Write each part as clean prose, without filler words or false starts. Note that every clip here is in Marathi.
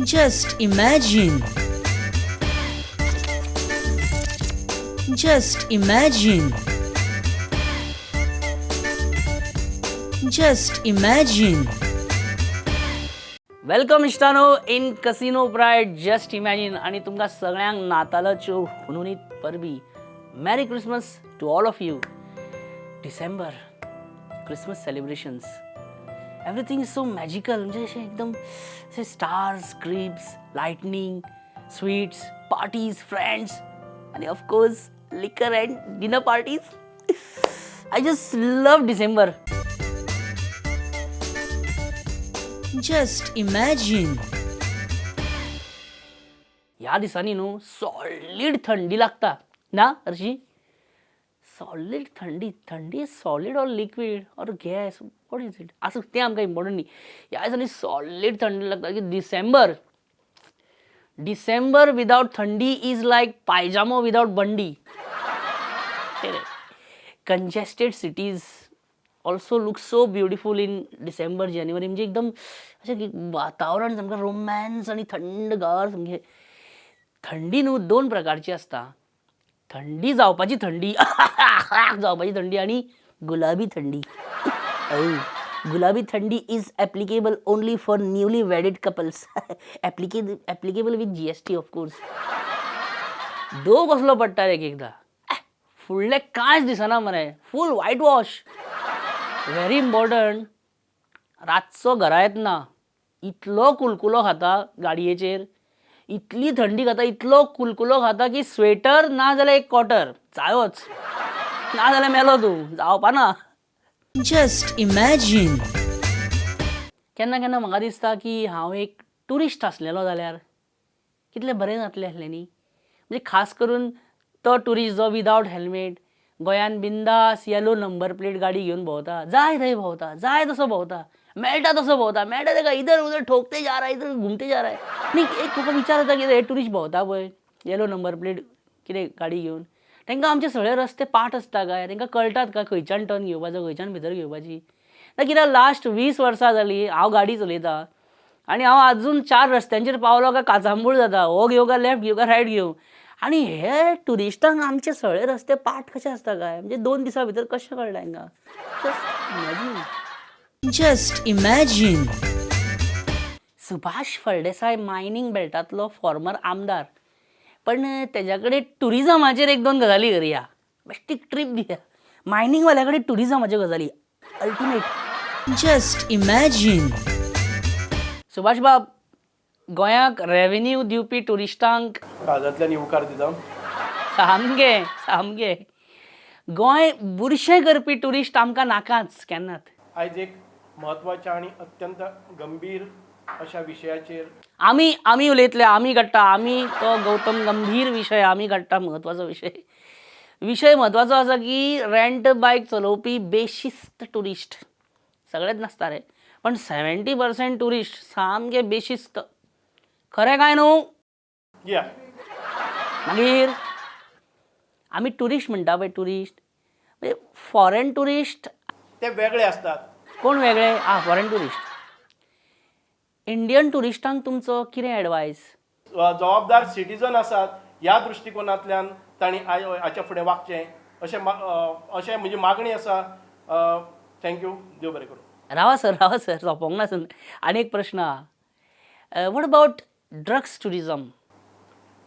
Just imagine. Just imagine. Just imagine. Welcome इश्टानो in casino pride just imagine आणि तुमकां सगळ्यांक नातालाच्यो हुनहुनीत परबी merry Christmas to all of you. December Christmas celebrations everything is so magical. म्हणजे अशें एकदम अशें stars cribs lighting sweets parties friends आणि of course liquor and dinner parties. I just love December. Just imagine. ह्या दिसांनी न्हू सॉलिड थंडी लागता ना हरशी. सॉलिड थंडी solid or liquid or gas what is it असं ते आमकां इम्पॉर्टंट न्ही. ह्या दिसांनी सॉलिड थंडी लागता की डिसेंबर विदाउट थंडी इज लायक पायजामो विदाउट बंडी. Congested cities also look so beautiful in December जानेवारी. म्हणजे एकदम अशें वातावरण सामकें रोमॅन्स आणि थंडगार सामकें. थंडी न्हू दोन प्रकारची असता. थंडी जावपाची थंडी जावपाची थंडी आणि गुलाबी थंडी. गुलाबी थंडी is applicable only for newly wedded couples. Applicable with GST of course. दो कसलो पडटा एक एकदां. फुडले कांयच दिसना मरे. Full white wash. Very important. रातचो घरा येतना इतलो कुलकुलो खाता गाडयेचेर. इतली थंडी खाता इतलो कुलकुलो खाता की स्वेटर ना जाल्यार एक कॉटर जायोच. ना जाल्यार मेलो तूं जावपाना. Just imagine. केन्ना केन्ना म्हाका दिसता की हांव एक ट्युरिस्ट आसलेलो जाल्यार कितलें बरें जातलें आसलें न्ही. म्हणजे खास करून तो ट्युरिस्ट जो विदाउट हेल्मेट गोंयान बिंदास येलो नंबर प्लेट गाडी घेवन भोंवता. जाय थंय भोंवता जाय तसो भोंवता मेळटा तसो भोंवता. मेळटा तेका इधर उधर ठोकते जा रहा है इधर घुमते जा रहा है. आनी एक म्हाका विचार येता की हे ट्युरिस्ट भोंवता पळय येलो नंबर प्लेट कितें गाडी घेवन तांकां आमचे सगळे रस्ते पाठ आसता काय. तांकां कळटात काय खंयच्यान टर्न घेवपाचो खंयच्यान भितर घेवपाची. ना कित्याक लास्ट 20 वर्सां जालीं हांव गाडी चलयतां आनी हांव आजून 4 रस्त्यांचेर पावलो काय काचांबूळ जाता. हो घेवं काय लेफ्ट घेवं काय रायट घेवं. आणि हे ट्युरिस्टांक आमचे सगळे रस्ते पाठ कशे आसता काय. म्हणजे 2 दिसां भितर कशें कळटा तांकां. Just imagine. Subhash Phaldesai mining बेल्टांतलो फॉर्मर आमदार. पण तेज्या कडेन ट्युरिजमाचेर एक दोन गजाली करया. बेश्टीक ट्रीप दिया. मायनिंग वाल्या कडेन ट्युरिजमाच्यो गजाली अल्टिमेट. Just imagine. सुभाष बाब गोंयाक रेव्हेन्यू दिवपी ट्युरिस्टांक काळजांतल्यान येवकार दिता. सामके गोंय बुरशें करपी ट्युरिस्ट आमकां नाकाच केन्नाच. आयज एक म्हत्वाच्या आणि अत्यंत गंभीर अशा विशयाचेर आमी उलयतले आमी काडटा. आमी तो गौतम गंभीर विशय आमी काडटा. म्हत्वाचो विशय म्हत्वाचो आसा की रेंट बायक चलोवपी बेशिस्त ट्युरिस्ट सगळेच नासता रे. पण 70% ट्युरिस्ट सामके बेशिस्त. खरें काय न्हू. या मागीर आमी ट्युरिस्ट म्हणटा पळय ट्युरिस्ट म्हणजे फॉरेन ट्युरिस्ट ते वेगळे असतात. कोण वेगळे. Foreign tourist. इंडियन ट्युरिस्टांक तुमचो कितें एडवायस. जबाबदार सिटीजन आसात ह्या दृश्टिकोनांतल्यान तांणी हाच्या फुडें वागचें अशें म्हजी मागणी आसा. थँक्यू. देव बरें करूं. रावा सर सोंपोंक ना सर. आनी एक प्रश्न आहा. What about drugs tourism.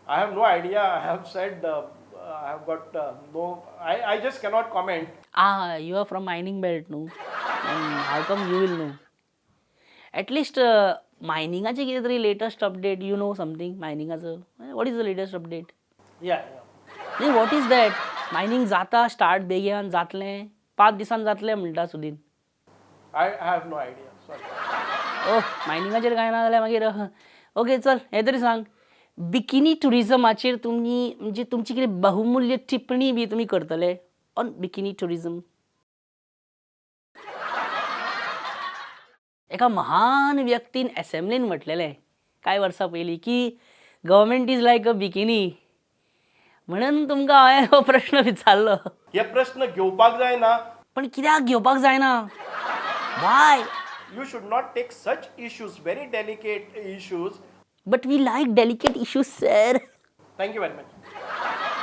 I have no idea. I have said I have got no. I just cannot comment. You are from mining belt न्हू. How come you will know? At least मायनिंगाचे कितें तरी latest update you know something मायनिंगाचो. What is the latest update. Yeah. What is that. Mining जाता स्टार्ट बेगीन जातलें 5 दिसान जातलें म्हणटा Sudin. I have no idea. Sorry. मायनिंगाचेर कांय ना जाल्यार मागीर ओके चल हें तरी सांग. बिकिनी टुरिजमाचेर तुमी म्हणजे तुमची कितें बहुमूल्य टिप्पणी बी तुमी करतले ऑन बिकिनी टुरिजम. एका महान व्यक्तीन असेंब्लीन म्हटलेलें कांय वर्सां पयलीं की government is like a bikini. म्हणून तुमकां हांवें हो प्रश्न विचारलो. हे प्रश्न घेवपाक जायना. पण कित्याक घेवपाक जायना. Why. You should not take such issues, very delicate issues. But we like delicate issues sir. Thank you very much.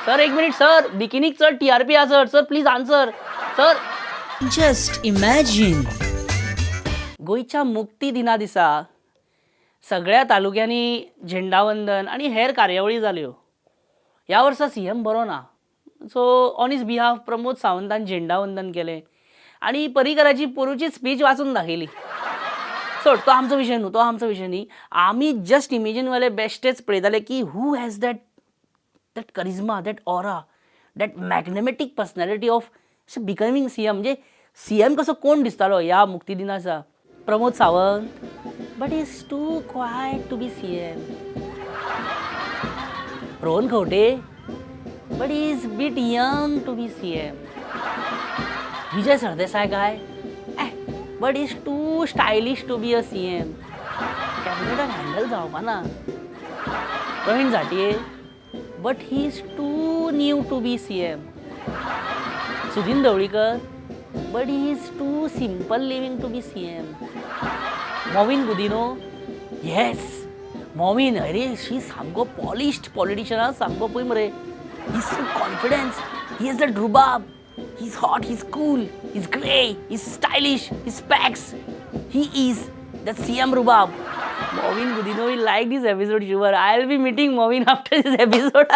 Sir एक मिनिट सर, बिकिनीक सर TRP आसर sir, please answer sir. Just imagine. गोंयच्या मुक्ती दिना दिसा सगळ्या तालुक्यांनी झेंडावंदन आणि हेर कार्यावळी जाल्यो. ह्या वर्सा CM बरो ना, so on his behalf Pramod सावंतान झेंडावंदन केलें आणि पर्रीकराची पोरूची स्पीच वाचून दाखयली. सोड, तो आमचो विशय न्हू, तो आमचो विशय न्ही. आमी जस्ट इमेजिनवाले बेश्टेच पळयताले की who has that charisma, that aura, that magnetic personality of becoming CM. म्हणजे CM कसो कोण दिसतालो ह्या मुक्ती दिनाचा? Pramod Sawant, but is too quiet to be CM. Rohan Khaunte, but is bit young to be CM. Vijay Sardesai काय, but is too stylish to be a CM. कॅबिनेटान हँडल जावपाना. Pravin Zantye, but he is too new to be CM. Sudin Dhavalikar, but he is too simple living to be CM. Mauvin Godinho, yes Mauvin, अरे शी सामको पॉलिश्ड पॉलिटिशियन, सामको पळय मरे. He is so confidence, he is that रुबाब, he is hot, he is cool, he is grey, he is stylish, he is specs, he is that CM रुबाब. Mauvin Godinho will like this episode sure. I will be meeting Mauvin after this episode.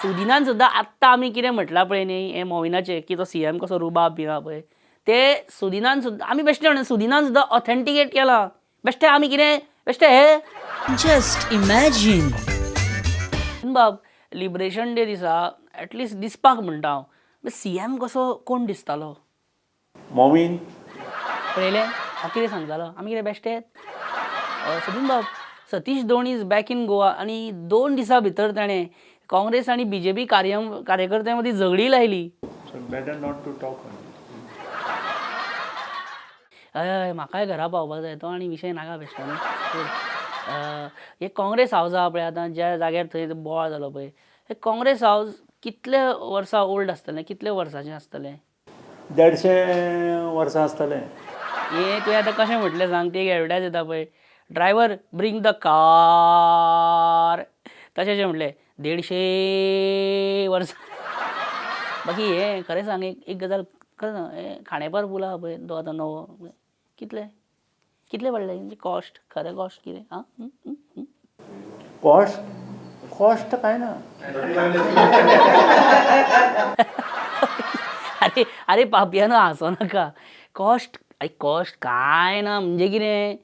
सुदिनान सुद्दां आत्तां आमी कितें म्हटलां पळय न्ही हे मॉविनाचे की तो CM कसो रुबाब बिना पळय, ते सुदिनान सुद्दां आमी बेश्टे म्हणून सुदिनान सुद्दां ऑथेंटिकेट केलां. बेश्टे आमी कितें बेश्टे हे Just imagine. बाब लिबरेशन डे दिसा एटलिस्ट दिसपाक म्हणटा हांव CM कसो कोण दिसतालो. मॉविन पळयलें हांव कितें सांगतालो, आमी कितें बेश्टे. सुदीन बाब, Satish Dhawan is back in Goa आनी 2 दिसां भितर ताणें काँग्रेस आणि BJP कार्यकर्त्यांमध्ये झगडी लायली. Better not to talk. हय म्हाकाय घरा पावपाक जाय तो आनी विशय नाका बेश्टांनी. हे काँग्रेस हावज आहा पळय आतां ज्या जाग्यार थंय बोवाळ जालो पळय, हे काँग्रेस हावज कितले वर्सां ओल्ड आसतलें, कितले वर्साचें आसतलें? 150 वर्सां आसतलें. हे तुवें आतां कशें म्हटलें सांग, ते एडवर्टायज येता पळय, ड्रायव्हर ब्रिंग द कार, तशें म्हटलें 150 वर्सां. बाकी हे खरें सांग, एक गजाल खरें सांग, हे खांडेपार पूल आहा पळय तो आतां नवो, कितले कितले पडले म्हणजे कॉस्ट, खरें कॉस्ट कितें? आं कॉस्ट काय ना. अरे अरे पापयानो हांसो नाका. कॉस्ट काय ना म्हणजे कितें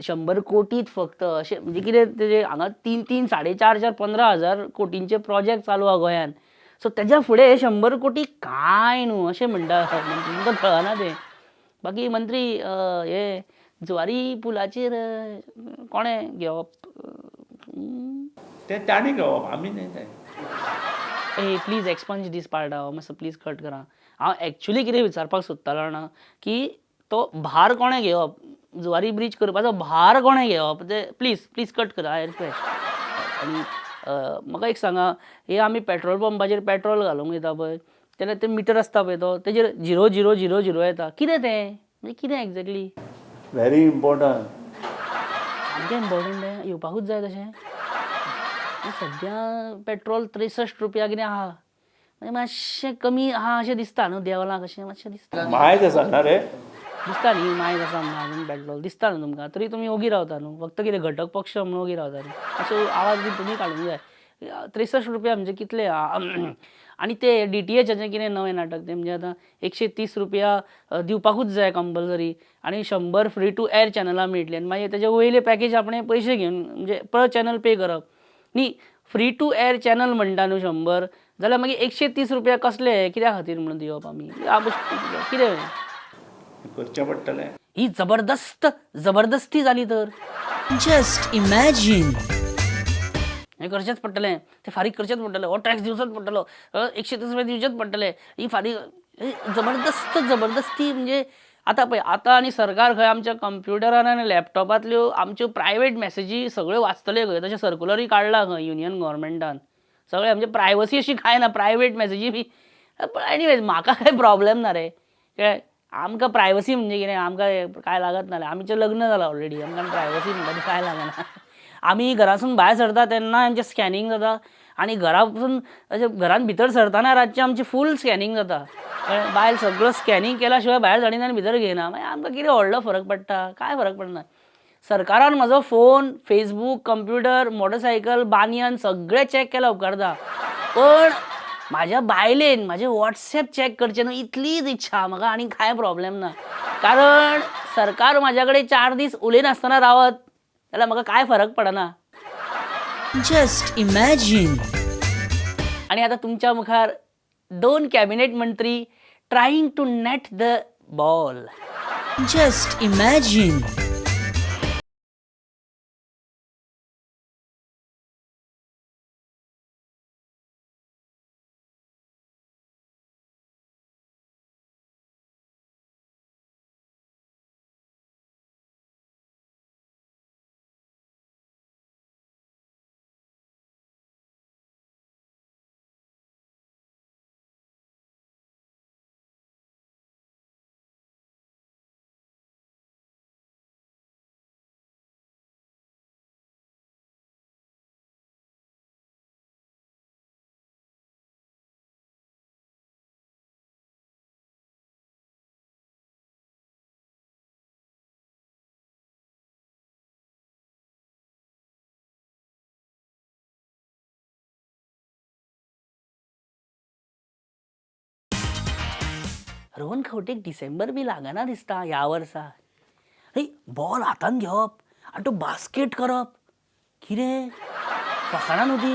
100 कोटीच फक्त अशें म्हणजे कितें तेजे हांगा 3-3, 4.5, 15,000 कोटींचे प्रोजेक्ट चालू आहा गोंयान. सो तेज्या फुडें 100 कोटी काय न्हू अशें म्हणटा. तुमकां कळना तें. बाकी मंत्री हे जुवारी पुलाचेर कोणें घेवप? ते ताणी घेवप, आमी न्ही तें. ए प्लीज एक्सपंज दीस पार्ट हांव मातसो प्लीज कट करा. हांव एक्चुली कितें विचारपाक सोदतालो जाणा की तो भार कोणें घेवप, जुवारी ब्रीज करपाचो भार कोणें घेवप ते प्लीज कट करा. I request. आनी म्हाका एक सांगा, हे आमी पेट्रोल पंपाचेर पेट्रोल घालूंक वयता पळय, तेन्ना ते मिटर आसता पळय तो तेजेर 0000 येता. कितें तें म्हणजे कितें एक्झॅक्टली? Very important. सामकें इम्पॉर्टंट तें येवपाकूच जाय तशें. सद्या पेट्रोल 63 रुपया कितें आहा, म्हणजे मातशें कमी आहा अशें दिसता न्हू देवलाक, अशें मातशें दिसता. मायज आसा ना रे. दिसता न्ही मायज आसा म्हणून अजून पेट्रोल दिसता न्हू तुमकां, तरी तुमी ओगी रावता न्हू, फक्त कितें घटक पक्ष म्हणून ओगी रावता न्हू, अशे आवाज बी तुमी काडूंक जाय. 63 रुपया म्हणजे कितले आनी ते DTHचें कितें नवें नाटक तें म्हणजे आतां 130 रुपया दिवपाकूच जाय कंपल्सरी आनी 100 फ्री टू एअर चॅनलां मेळटलीं आनी मागीर तेजे वयले पॅकेज आपणें पयशे घेवन म्हणजे पर चॅनल पे करप न्ही. फ्री टू एअर चॅनल म्हणटा न्हू 100, जाल्यार मागीर 130 रुपया कसले कित्या खातीर म्हणून दिवप आमी? कितें करचें पडटलें. ही जबरदस्ती जाली तर. Just imagine. हें करचेंच पडटलें, तें फारीक करचेंच पडटलें, हो टॅक्स दिवचोच पडटलो, 130 रुपया दिवचेच पडटले, ही फारीक जबरदस्ती म्हणजे आतां पळय आतां आनी सरकार खंय आमच्या कंप्युटरान आनी लॅपटॉपांतल्यो आमच्यो प्रायवेट मॅसेजी सगळ्यो वाचतले खंय, तशें सर्कुलरूय काडला खंय युनियन गव्हर्मेंटान. सगळें म्हणजे प्रायवसी अशी काय ना, प्रायवेट मॅसेजी बी. पण एनिवेज म्हाका काय प्रॉब्लेम ना रे, कळ्ळें? आमकां प्रायवसी म्हणजे कितें, आमकां काय लागत ना, आमचें लग्न जालां ऑलरेडी, आमकां प्रायवसी म्हणटा ती काय लागना. आमी घरासून भायर सरता तेन्ना आमचें स्कॅनिंग जाता आनी घरा पसून अशें घरान भितर सरतना रातचें आमचें फूल स्कॅनिंग जाता कळ्ळें भायर सगळो स्कॅनिंग केल्या शिवाय भायर धाडिना आनी भितर घेयना मागीर आमकां कितें व्हडलो फरक पडटा कांय फरक पडना सरकारान म्हजो phone Facebook computer motorcycle banyan सगळें चॅक केला उपकारता पण म्हाज्या बायलेन म्हाजें वॉट्सॅप चॅक करचें न्हू इतलीच इच्छा म्हाका आनी कांय प्रॉब्लेम ना कारण सरकार म्हाज्या कडेन 4 दीस उलयनासतना रावत जाल्यार म्हाका कांय फरक पडना Just imagine. आणि आता तुमच्या मुखार 2 कॅबिनेट मंत्री trying to net the ball Just imagine. Rohan खंवटेक डिसेंबर बी लागना दिसता ह्या वर्सा अरे बॉल हातान घेवप आनी तो बास्केट करप कितें फकाणां न्हू ती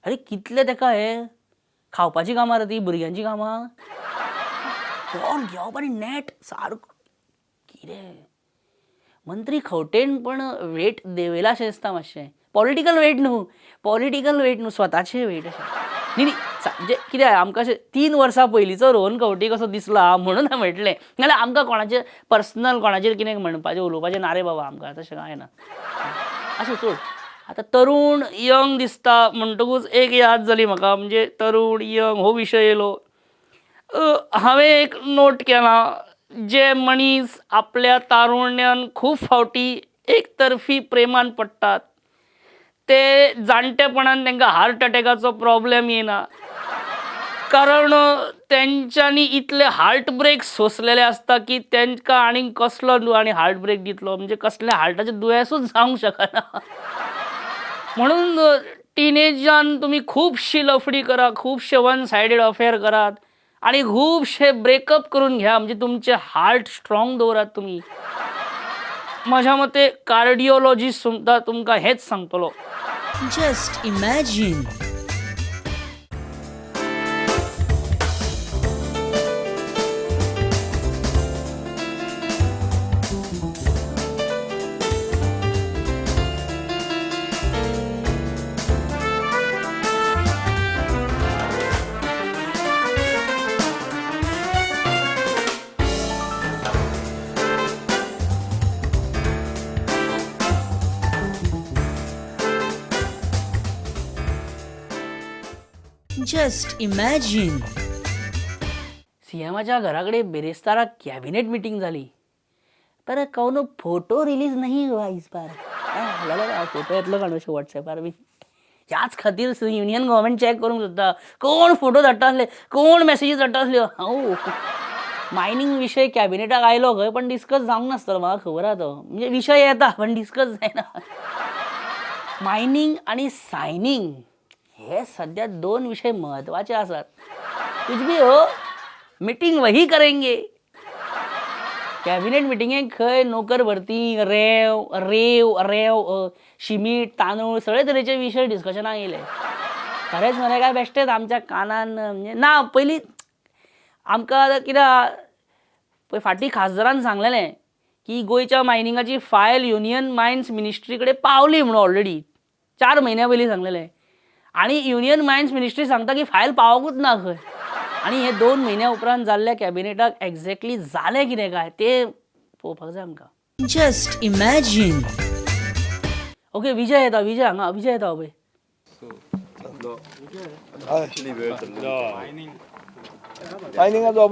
अरे कितले तेका हे खावपाची कामां रे ती भुरग्यांची कामां बॉल घेवप आनी नेट सारको कितें मंत्री खंवटेन पण वेट देवयला अशें दिसता मातशें पॉलिटिकल वेट न्हू स्वताचें वेट अशें न्ही म्हणजे कितें आमकां अशें 3 वर्सां पयलींचो रोहन खंवटे कसो दिसला म्हणून हांवें म्हटलें नाल्यार आमकां कोणाचें पर्सनल कोणाचेर कितें म्हणपाचें उलोवपाचें ना रे बाबा आमकां तशें कांय ना आसूं सोड आतां तरूण यंग दिसता म्हणटकूच एक याद जाली म्हाका म्हणजे तरूण यंग हो विशय येयलो हांवें एक नोट केला जे मनीस आपल्या तारुण्यान खूब फावटी एकतर्फी प्रेमान पडटात ते जाणटेपणान तांकां हार्ट अटॅकाचो प्रॉब्लेम येना कारण तेंच्यांनी इतले हार्ट ब्रेक सोंसलेले आसता की तांकां आनीक कसलो न्हू आनी हार्ट ब्रेक दितलो म्हणजे कसलें हार्टाचें दुयेंसूच जावंक शकना म्हणून टिनेजान तुमी खुबशी लफडी करा खुबशे वन सायडेड अफेअर करात आणि खूपशे ब्रेकअप करून घ्या म्हणजे तुमचे हार्ट स्ट्रॉंग दवरात तुम्ही माझ्या मते कार्डिओलॉजिस्ट सुद्धा तुमकां हेच सांगतलो Just imagine. Just imagine. सीएमाच्या घराकडे बेरेस्तारा कैबिनेट मीटिंग झाली पर कौनो फोटो रिलीज नहीं हुआ इस बार फोटो येतलो काणू व्हॉट्सएपार बी ह्याच खातीर युनियन गव्हर्मेंट चॅक करूंक सोदता कोण फोटो धाडटा आसले कोण मेसेजीस धाडटा आसल्यो हांव मायनींग विशय कॅबिनेटाक आयलो खंय पण डिस्कस जावंक नासतलो म्हाका खबर आहा तो म्हणजे विशय येता पण डिस्कस जायना मायनींग आनी सायनींग हे सध्या 2 विषय महत्वाचे आसात कुछ भी हो मीटिंग वही करेंगे कॅबिनेट मिटिंगेक खंय नोकर भरती रेव शिमीट तांदूळ सगळे तरेचे विशय डिस्कशनाक येयले खरेंच मरे काय बेश्टेच आमच्या कानान म्हणजे ना पयलीं आमकां कित्याक पळय फाटीं खासदारान सांगलेलें की गोंयच्या मायनिंगाची फायल युनियन मायन्स मिनिस्ट्री कडेन पावली म्हणून ऑलरेडी 4 म्हयन्या पयलीं सांगलेलें आणि युनियन मायन्स मिनिस्ट्री सांगता की फायल पावोंकूच ना खंय आणि हे 2 म्हयन्या उपरांत जाल्ल्या कॅबिनेटाक एक्झॅक्टली जालें कितें काय ते पळोवपाक जाय आमकां Just imagine. ओके विजय येता पळय मायनिंगाचो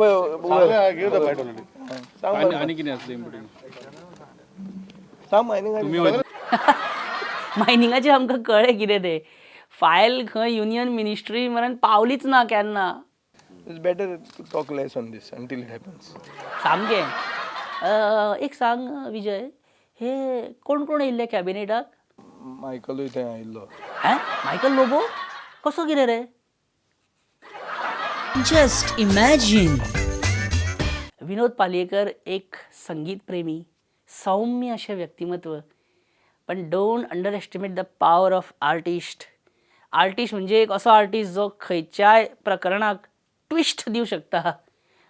सांग मायनिंगाची मायनिंगाचे आमकां कळ्ळें कितें तें फायल खंय युनियन मिनिस्ट्री म्हण पावलीच ना केन्ना It's better to talk less on this until it happens. सामकें एक सांग विजय हे कोण कोण येयल्ले कॅबिनेटाक मायकलूय थंय आयिल्लो. मायकल लोबो कसो कितें रे Just imagine. विनोद पालयेकर एक संगीत प्रेमी सौम्य अशें व्यक्तिमत्व पण don't under estimate the power of artist म्हणजे एक असो आर्टिस्ट जो खंयच्याय प्रकरणाक ट्विस्ट दिवं शकता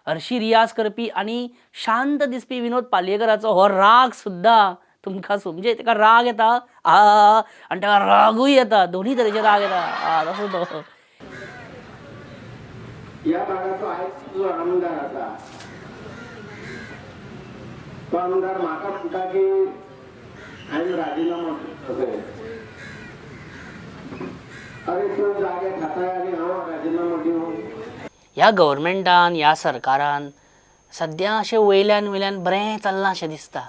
हरशी रियाज करपी आनी शांत दिसपी विनोद पालयेकराचो हो राग सुद्दां तुमकां म्हणजे तेका राग येता आनी तेका रागूय येता दोन्ही तरेचे राग येता तसो तो या भागाचो आयज जो आमदार आसा तो आमदार म्हाका म्हणटा की हांवें राजिनामा दिलो अरे तूं जागे खाताय आनी हांव राजिनामा दिवं ह्या गव्हर्मेंटान ह्या सरकारान सद्या अशें वयल्यान बरें चल्लां अशें दिसता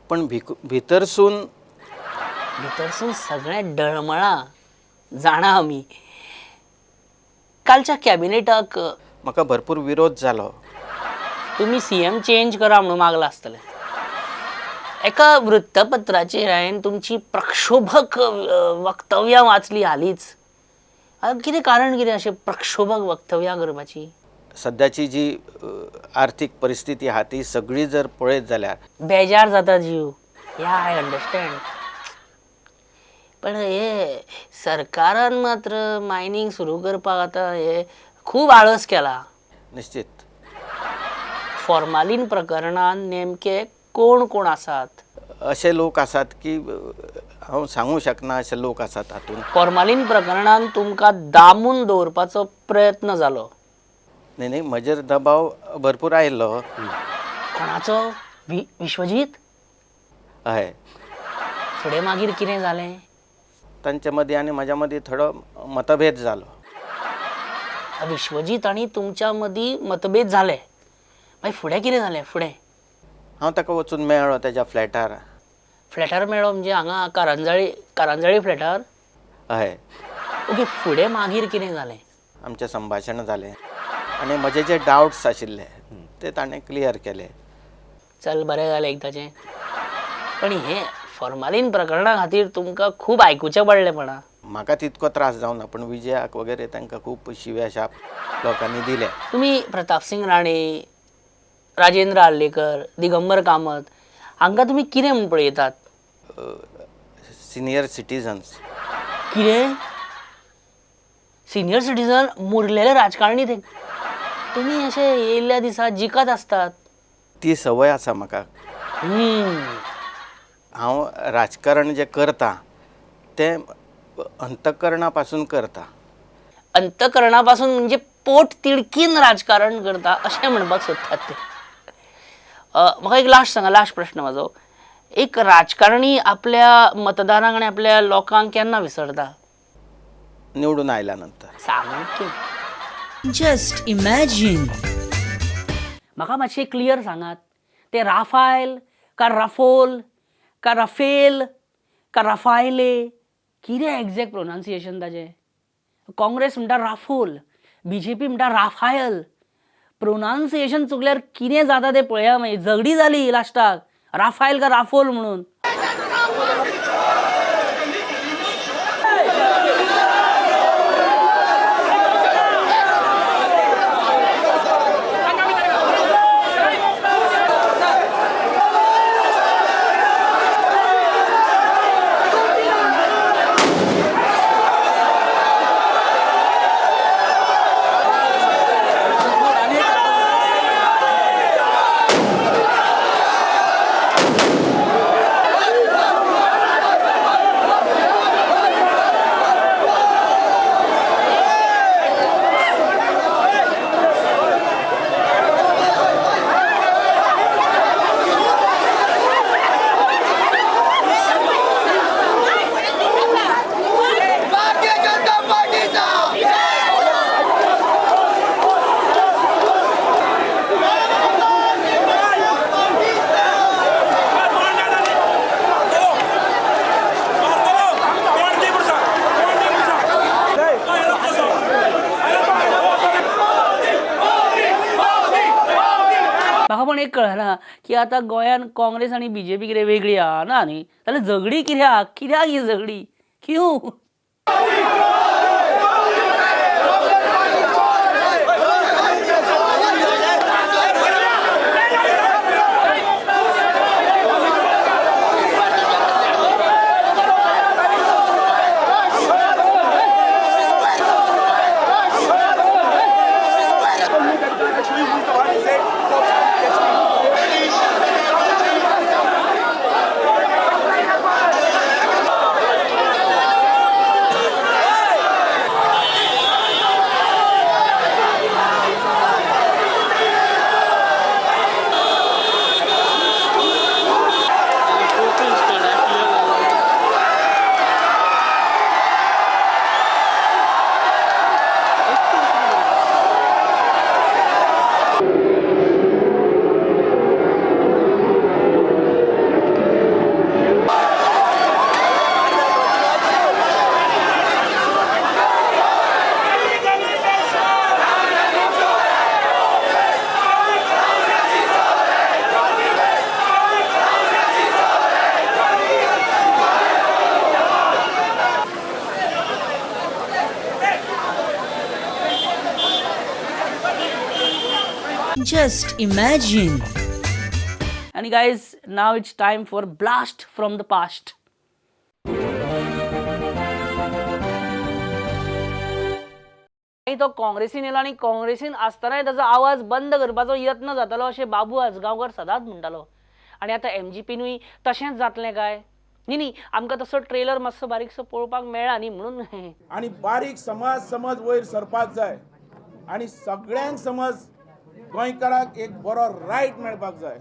पण भितरसून भितरसून सगळें डळमळां जाणा आमी कालच्या कॅबिनेटाक म्हाका भरपूर विरोध जालो. तुमी सीएम चेंज करा म्हणून मागला आसतलें एका वृत्तपत्राचेर हांवें तुमची प्रक्षोभक वक्तव्यां वाचली हालींच कितें कारण कितें अशें प्रक्षोभक वक्तव्यां करपाची सद्याची जी आर्थीक परिस्थिती आहा ती सगळी जर पळयत जाल्यार बेजार जाता जीव या आय अंडरस्टँड पण हे सरकारान मात्र मायनिंग सुरू करपाक आतां हे खूब आळस केला निश्चित. फॉर्मालीन प्रकरणान नेमके कोण कोण आसात असे लोक आसात की हांव सांगूं शकना अशे लोक आसात हातून. फॉर्मालीन प्रकरणान तुमकां दामून दवरपाचो प्रयत्न जालो न्ही म्हजेर दबाव भरपूर आयिल्लो. कोणाचो विश्वजीत हय फुडें मागीर कितें जालें तांचे मदीं आनी म्हाज्या मदीं थोडो मतभेद जालो. विश्वजीत आनी तुमच्या मदीं मतभेद जाले मागीर फुडें कितें जालें फुडें हांव ताका वचून मेळ्ळो तेज्या फ्लॅटार मेळ्ळो म्हणजे हांगा कारंजाळी फ्लॅटार हय. ओके फुडें मागीर कितें जालें आमचें संभाशण जालें आनी म्हजे जे डावट्स आशिल्ले ते ताणें क्लियर केले. चल बरें जालें एकदाचें पण हे फॉर्मालीन प्रकरणा खातीर तुमकां खूब आयकुचें पडलें म्हणा म्हाका तितको त्रास जावना पण विजयाक वगैरे तांकां खूब शिव्या शाप लोकांनी दिले. तुमी प्रताप सिंग राणे राजेंद्र आर्लेकर दिगंबर कामत हांकां तुमी कितें म्हूण पळयतात सिनियर सिटीजन्स. कितें सिनियर सिटीजन मुरलेले राजकारणी ते तुमी अशे येयल्ल्या दिसा जिखत आसतात ती संवय आसा म्हाका. हांव राजकारण जें करता तें अंतकरणा पासून करता. अंतकरणा पासून म्हणजे पोट तिडकीन राजकारण करता अशें म्हणपाक सोदतात ते. म्हाका एक लास्ट प्रश्न म्हाजो एक राजकारणी आपल्या मतदारांक आनी आपल्या लोकांक केन्ना विसरता निवडून आयल्या नंतर. सामकें Just imagine. म्हाका मातशें क्लियर सांगात ते राफायल का राफोल का राफेल का राफायले कितें एग्जॅक्ट प्रोनाउन्सिएशन ताजें काँग्रेस म्हणटा राफोल BJP म्हणटा राफायल प्रोनाउन्सिएशन चुकल्यार कितें जाता तें पळया मागीर झगडी जाली लास्टाक राफायल का राफोल म्हणून. एक कळना की आता गोंयान काँग्रेस आनी BJP कितें वेगळी आहा ना न्ही जाल्यार झगडी कित्याक ही झगडी क्यों Just imagine. आणि guys, now it's time for blast from the past. तो काँग्रेसीन येयलो आनी काँग्रेसीन आसतनाय ताचो आवाज बंद करपाचो यत्न जातालो अशें बाबू आजगांवकर सदांच म्हणटालो आनी आतां MGPनूय तशेंच जातलें काय न्ही आमकां तसो ट्रेलर मातसो बारीकसो पळोवपाक मेळ्ळा न्ही म्हणून आणि बारीक समज वयर सरपाक जाय आणि सगळ्यांक समज गोंयकाराक एक बरो रायट मेळपाक जाय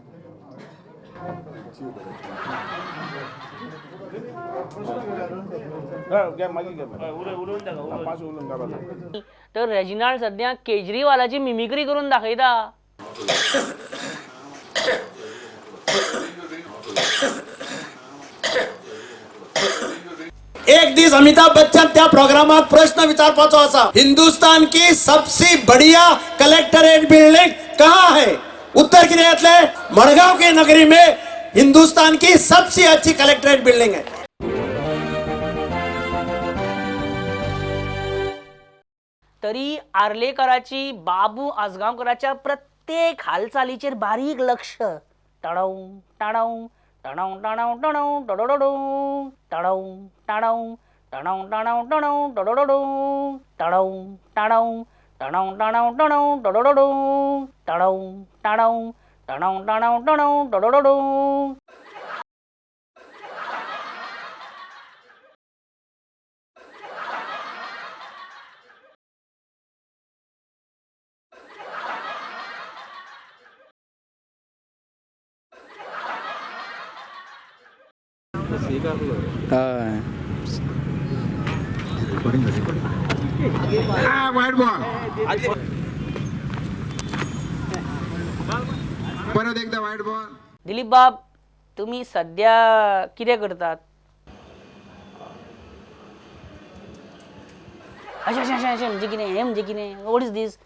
तर रेजिनाल्ड सद्या केजरीवालाची मिमिक्री करून दाखयता एक दीस अमिताभ बच्चन त्या प्रोग्रामात प्रश्न विचारपाचो आसा हिंदुस्तान की सबसे बढ़िया कलेक्टरेट बिल्डिंग कहाँ है उत्तर कितें येतले मडगांव के नगरी में हिंदुस्तान की सबसे अच्छी कलेक्टरेट बिल्डिंग है तरी आर्लेकराची बाबू आजगांवकराच्या प्रत्येक हालचालीचेर बारीक लक्ष टाणव टाणव टाणव टाणव टाणव टडोडो टाणव टाणव टाणव टाणव टाणव टडोडो टाणव टाणव टाणव टाणव टाणव टडोडो टाणव टाणव टाणव टाणव टाणव टडोडो वाईट बॉल परत एकदा वाईट बॉल दिलीप बाब तुम्ही सध्या कितें करतात अशें अशें अशें अशें म्हणजे कितें हें म्हणजे कितें वॉट इज दीस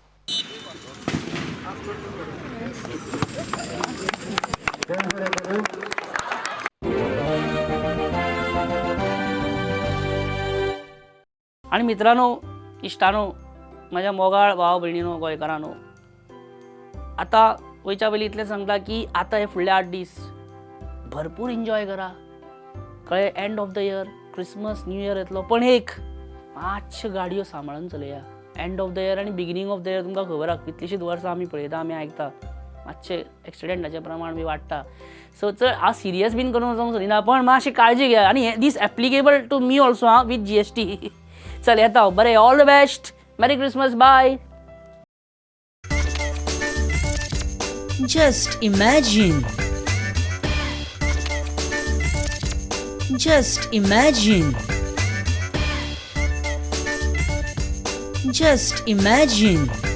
आणि मित्रांनो इश्टानो माझ्या मोगाळ भाव भयणीनो गोंयकारांनो आतां वयच्या पयलीं इतलें सांगता की आतां हे फुडले 8 दीस भरपूर एन्जॉय करा कळ्ळें end of the year Christmas new year येतलो पण एक मातश्यो गाडयो सांबाळून चलया एंड ऑफ द इयर आनी बिगिनींग ऑफ द इयर तुमकां खबर आसा कितलींशींच वर्सां आमी पळयता आमी आयकता मातशें एक्सिडेंटाचें प्रमाण बी वाडटा सो चड हांव सिरियस बीन करून वचोंक सोदिना पण मातशी काळजी घेया आनी this applicable to me also हां विथ GST चल येता बरें all the best merry Christmas bye Just imagine. Just imagine. Just imagine.